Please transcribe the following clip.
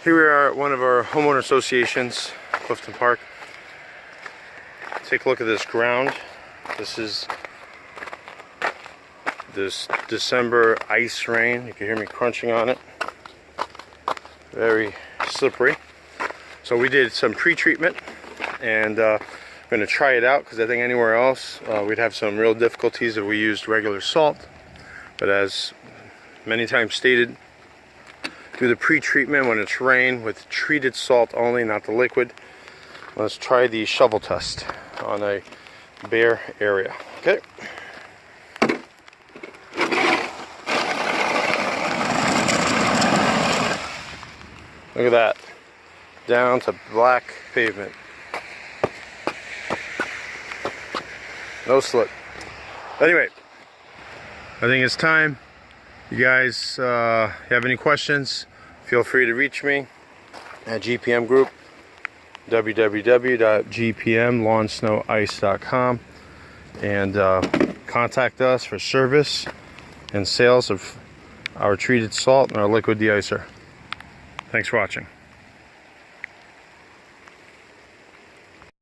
Here we are at one of our homeowner associations, Clifton Park. Take a look at this ground. This is this December ice rain. You can hear me crunching on it. Very slippery. So we did some pre-treatment, and I'm going to try it out because I think anywhere else we'd have some real difficulties if we used regular salt. But as many times stated, do the pre-treatment when it's rain with treated salt only, not the liquid. Let's try the shovel test on a bare area. Okay. Look at that. Down to black pavement. No slip. Anyway, I think it's time. You guys have any questions, feel free to reach me at GPM Group, www.gpmlawnsnowice.com, and contact us for service and sales of our treated salt and our liquid deicer. Thanks for watching.